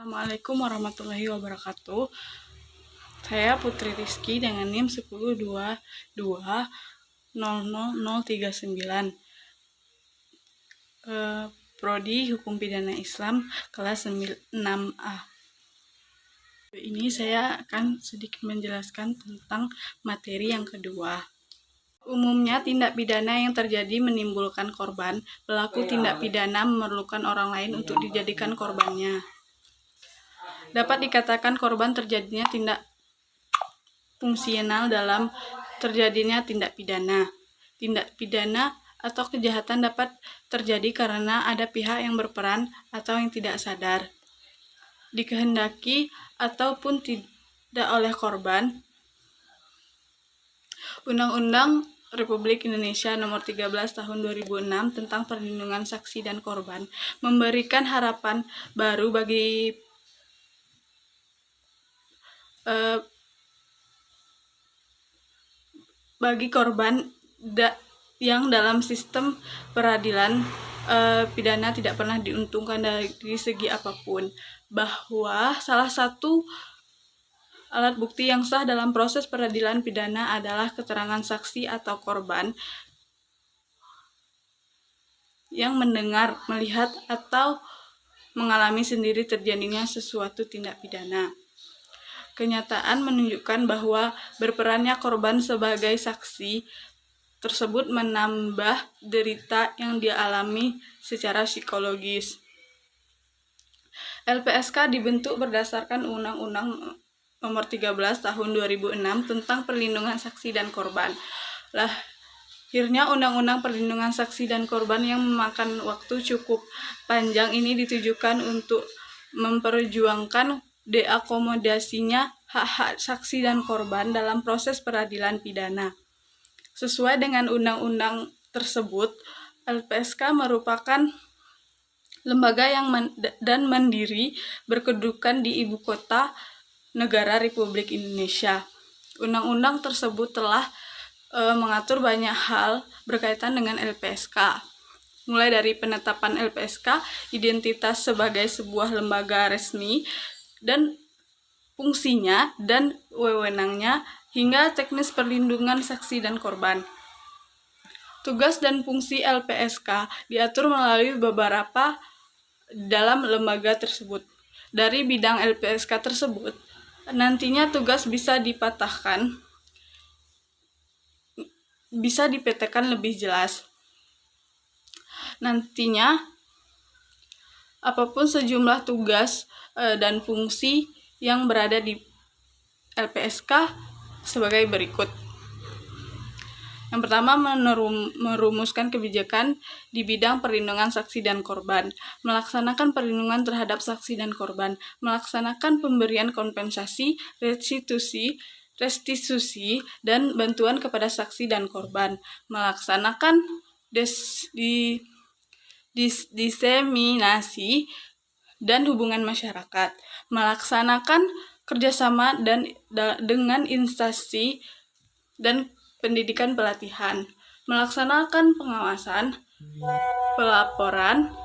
Assalamualaikum warahmatullahi wabarakatuh. Saya Putri Rizky dengan NIM 1022000039. Prodi Hukum Pidana Islam kelas 6A. Ini saya akan sedikit menjelaskan tentang materi yang kedua. Umumnya tindak pidana yang terjadi menimbulkan korban. Pelaku tindak pidana memerlukan orang lain untuk dijadikan korbannya. Dapat dikatakan korban terjadinya tindak fungsional dalam terjadinya tindak pidana. Tindak pidana atau kejahatan dapat terjadi karena ada pihak yang berperan atau yang tidak sadar, dikehendaki ataupun tidak oleh korban. Undang-Undang Republik Indonesia Nomor 13 Tahun 2006 tentang Perlindungan Saksi dan Korban memberikan harapan baru bagi korban yang dalam sistem peradilan pidana tidak pernah diuntungkan dari segi apapun, bahwa salah satu alat bukti yang sah dalam proses peradilan pidana adalah keterangan saksi atau korban yang mendengar, melihat, atau mengalami sendiri terjadinya sesuatu tindak pidana. Kenyataan menunjukkan bahwa berperannya korban sebagai saksi tersebut menambah derita yang dialami secara psikologis. LPSK dibentuk berdasarkan Undang-Undang Nomor 13 Tahun 2006 tentang Perlindungan Saksi dan Korban. Lahirnya Undang-Undang Perlindungan Saksi dan Korban yang memakan waktu cukup panjang ini ditujukan untuk memperjuangkan diakomodasinya hak-hak saksi dan korban dalam proses peradilan pidana. Sesuai dengan undang-undang tersebut, LPSK merupakan lembaga yang dan mandiri berkedudukan di Ibu Kota Negara Republik Indonesia. Undang-undang tersebut telah mengatur banyak hal berkaitan dengan LPSK, mulai dari penetapan LPSK, identitas sebagai sebuah lembaga resmi, dan fungsinya dan wewenangnya, hingga teknis perlindungan saksi dan korban. Tugas dan fungsi LPSK diatur melalui beberapa dalam lembaga tersebut. Dari bidang LPSK tersebut, nantinya tugas bisa dipetakan lebih jelas. Nantinya apapun sejumlah tugas dan fungsi yang berada di LPSK sebagai berikut. Yang pertama, merumuskan kebijakan di bidang perlindungan saksi dan korban, melaksanakan perlindungan terhadap saksi dan korban, melaksanakan pemberian kompensasi, restitusi, dan bantuan kepada saksi dan korban, melaksanakan diseminasi dan hubungan masyarakat, melaksanakan kerjasama dengan instansi dan pendidikan pelatihan, melaksanakan pengawasan, pelaporan,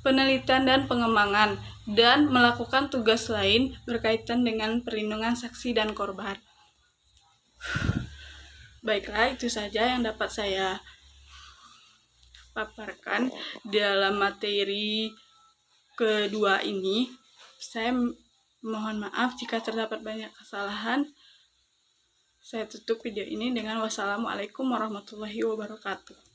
penelitian dan pengembangan, dan melakukan tugas lain berkaitan dengan perlindungan saksi dan korban. Baiklah, itu saja yang dapat saya paparkan dalam materi kedua ini. Saya mohon maaf jika terdapat banyak kesalahan. Saya tutup video ini dengan wassalamualaikum warahmatullahi wabarakatuh.